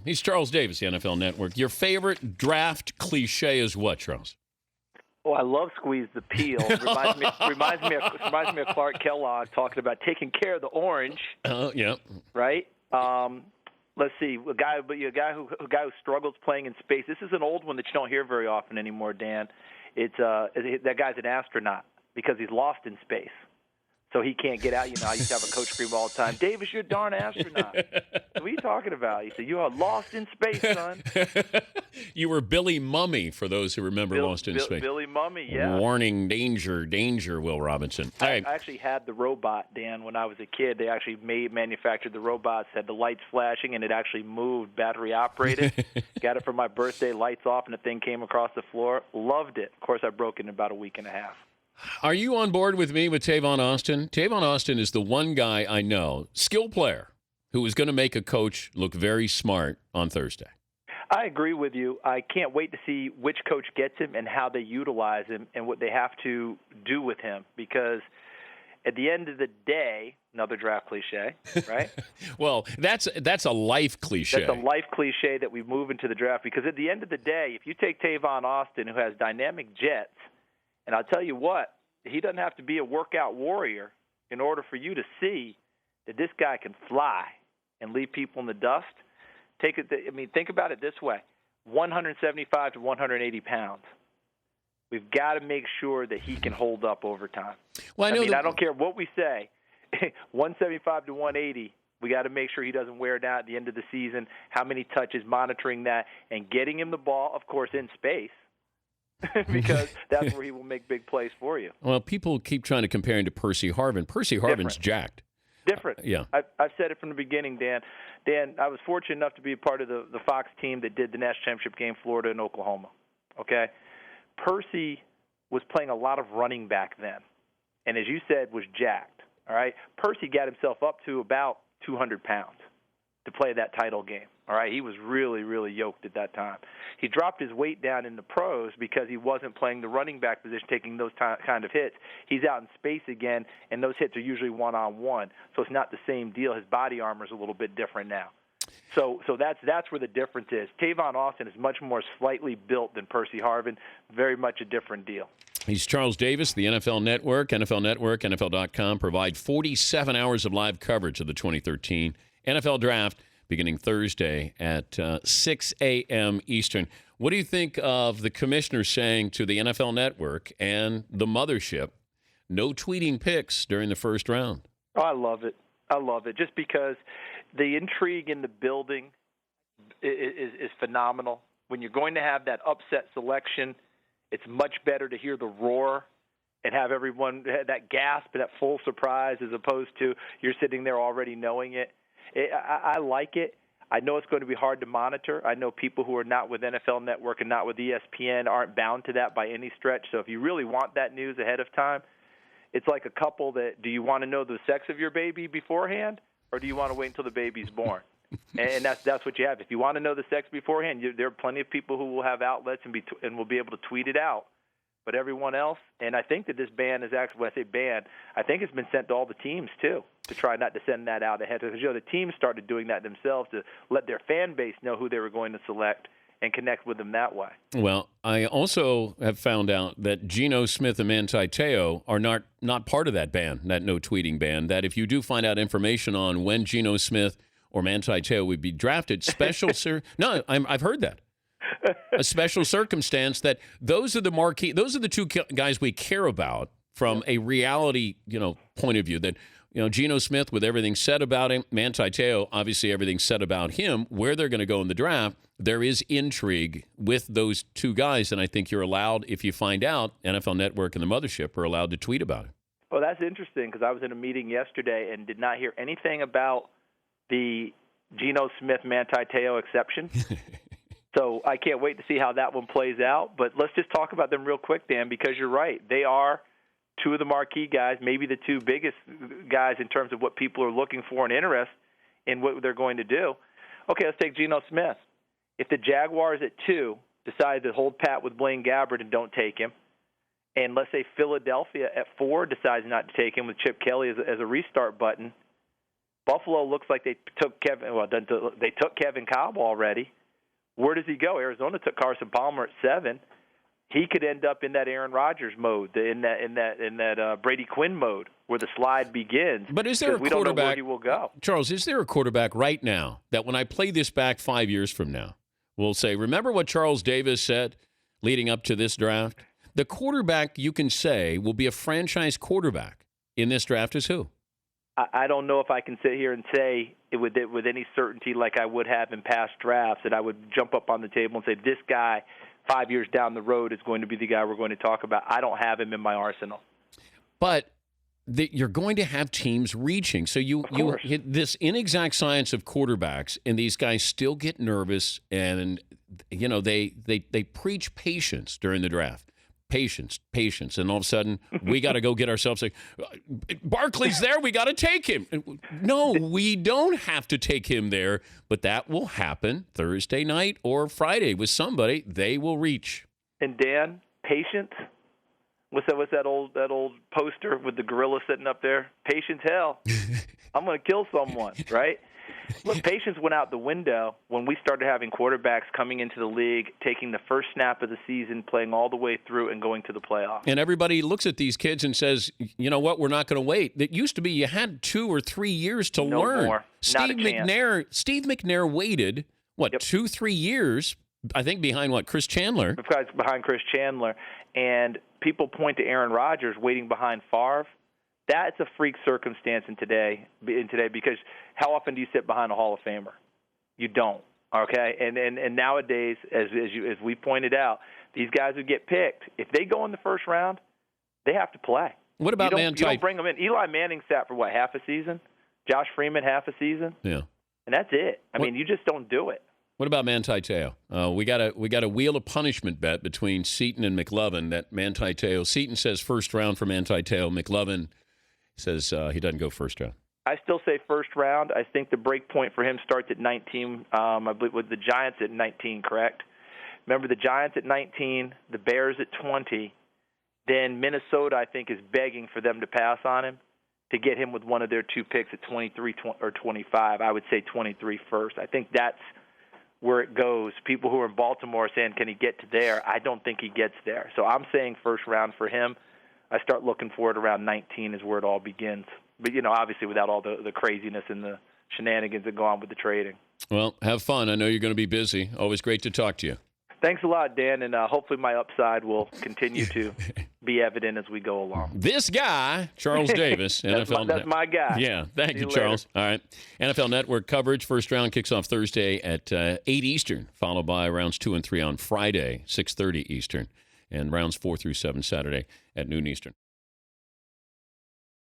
He's Charles Davis, the NFL Network. Your favorite draft cliche is what, Charles? Oh, I love Squeeze the Peel. Reminds me of Clark Kellogg talking about taking care of the orange. Oh, yeah. Right. Let's see, a guy who struggles playing in space. This is an old one that you don't hear very often anymore, Dan. It's that guy's an astronaut because he's lost in space. So he can't get out. You know, I used to have a coach scream all the time, Davis, you're a darn astronaut. What are you talking about? He said, you are lost in space, son. You were Billy Mummy, for those who remember Lost in Space. Billy Mummy, yeah. Warning, danger, danger, Will Robinson. All right. I actually had the robot, Dan, when I was a kid. They actually manufactured the robots, had the lights flashing, and it actually moved, battery operated. Got it for my birthday, lights off, and the thing came across the floor. Loved it. Of course, I broke it in about a week and a half. Are you on board with me with Tavon Austin? Tavon Austin is the one guy I know, skill player, who is going to make a coach look very smart on Thursday. I agree with you. I can't wait to see which coach gets him and how they utilize him and what they have to do with him, because at the end of the day, another draft cliche, right? Well, that's a life cliche. That's a life cliche that we move into the draft, because at the end of the day, if you take Tavon Austin, who has dynamic jets, and I'll tell you what, he doesn't have to be a workout warrior in order for you to see that this guy can fly and leave people in the dust. Think about it this way: 175 to 180 pounds. We've got to make sure that he can hold up over time. Well, I don't care what we say. 175 to 180. We got to make sure he doesn't wear down at the end of the season. How many touches, monitoring that, and getting him the ball, of course, in space. Because that's where he will make big plays for you. Well, people keep trying to compare him to Percy Harvin. Percy Harvin's jacked. Different. Yeah. I've said it from the beginning, Dan. Dan, I was fortunate enough to be a part of the Fox team that did the national championship game, Florida and Oklahoma. Okay? Percy was playing a lot of running back then, and as you said, was jacked. All right? Percy got himself up to about 200 pounds to play that title game. All right, he was really, really yoked at that time. He dropped his weight down in the pros because he wasn't playing the running back position, taking those kind of hits. He's out in space again, and those hits are usually one-on-one, so it's not the same deal. His body armor is a little bit different now. So that's where the difference is. Tavon Austin is much more slightly built than Percy Harvin, very much a different deal. He's Charles Davis, the NFL Network, NFL.com, provide 47 hours of live coverage of the 2013 NFL Draft, beginning Thursday at 6 a.m. Eastern. What do you think of the commissioner saying to the NFL Network and the mothership, no tweeting picks during the first round? Oh, I love it. I love it. Just because the intrigue in the building is phenomenal. When you're going to have that upset selection, it's much better to hear the roar and have everyone that gasp, that full surprise, as opposed to you're sitting there already knowing it. I like it. I know it's going to be hard to monitor. I know people who are not with NFL Network and not with ESPN aren't bound to that by any stretch. So if you really want that news ahead of time, it's like a couple that, do you want to know the sex of your baby beforehand, or do you want to wait until the baby's born? And that's what you have. If you want to know the sex beforehand, there are plenty of people who will have outlets and will be able to tweet it out. But everyone else, and I think that this ban is actually, when I say ban, I think it's been sent to all the teams too, to try not to send that out ahead. Because the teams started doing that themselves to let their fan base know who they were going to select and connect with them that way. Well, I also have found out that Geno Smith and Manti Te'o are not part of that ban, that no tweeting ban, that if you do find out information on when Geno Smith or Manti Te'o would be drafted, I've heard that. A special circumstance that those are the two guys we care about from a reality, point of view. That, Geno Smith, with everything said about him, Manti Te'o, obviously everything said about him, where they're going to go in the draft, there is intrigue with those two guys, and I think you're allowed, if you find out, NFL Network and the mothership are allowed to tweet about it. Well, that's interesting, because I was in a meeting yesterday and did not hear anything about the Geno Smith, Manti Te'o exception. So I can't wait to see how that one plays out. But let's just talk about them real quick, Dan, because you're right. They are two of the marquee guys, maybe the two biggest guys in terms of what people are looking for and interest in what they're going to do. Okay, let's take Geno Smith. If the Jaguars at 2 decide to hold pat with Blaine Gabbert and don't take him, and let's say Philadelphia at 4 decides not to take him with Chip Kelly as a restart button, Buffalo looks like they took Kevin. Well, they took Kevin Kolb already. Where does he go? Arizona took Carson Palmer at 7. He could end up in that Aaron Rodgers mode, in that Brady Quinn mode, where the slide begins. But is there a we don't know where quarterback, he will go. Charles? Is there a quarterback right now that when I play this back 5 years from now, will say, remember what Charles Davis said leading up to this draft? The quarterback you can say will be a franchise quarterback in this draft is who? I don't know if I can sit here and say it with any certainty like I would have in past drafts, that I would jump up on the table and say this guy 5 years down the road is going to be the guy we're going to talk about. I don't have him in my arsenal. But you're going to have teams reaching. So you hit this inexact science of quarterbacks, and these guys still get nervous, and they preach patience during the draft. Patience, and all of a sudden we got to go get ourselves Barkley's there, we got to take him. No, we don't have to take him there, but that will happen Thursday night or Friday with somebody. They will reach. And Dan, patience. What's that old poster with the gorilla sitting up there? Patience, hell. I'm going to kill someone, right? Look, patience went out the window when we started having quarterbacks coming into the league, taking the first snap of the season, playing all the way through, and going to the playoffs. And everybody looks at these kids and says, you know what, we're not going to wait. It used to be you had 2 or 3 years to learn. More. Not a chance. Steve McNair waited, 2-3 years, I think, behind Chris Chandler. Behind Chris Chandler. And people point to Aaron Rodgers waiting behind Favre. That's a freak circumstance in today because how often do you sit behind a Hall of Famer? You don't. Okay, and nowadays, as we pointed out, these guys who get picked, if they go in the first round, they have to play. What about you don't bring them in. Eli Manning sat for half a season. Josh Freeman half a season. Yeah, and that's it. I mean, you just don't do it. What about Manti Te'o? We got a wheel of punishment bet between Seton and McLovin that Manti Te'o. Seton says first round for Manti Te'o. McLovin says he doesn't go first round. I still say first round. I think the break point for him starts at 19. I believe with the Giants at 19, correct? Remember the Giants at 19, the Bears at 20. Then Minnesota, I think, is begging for them to pass on him to get him with one of their 2 picks at 23 or 25. I would say 23 first. I think that's where it goes. People who are in Baltimore are saying, can he get to there? I don't think he gets there. So I'm saying first round for him. I start looking for it around 19 is where it all begins. But, obviously without all the craziness and the shenanigans that go on with the trading. Well, have fun. I know you're going to be busy. Always great to talk to you. Thanks a lot, Dan, and hopefully my upside will continue to be evident as we go along. This guy, Charles Davis, NFL. That's my guy. Yeah, thank you, Charles. All right. NFL Network coverage. First round kicks off Thursday at 8 Eastern, followed by rounds 2 and 3 on Friday, 6:30 Eastern, and rounds 4 through 7 Saturday at noon Eastern.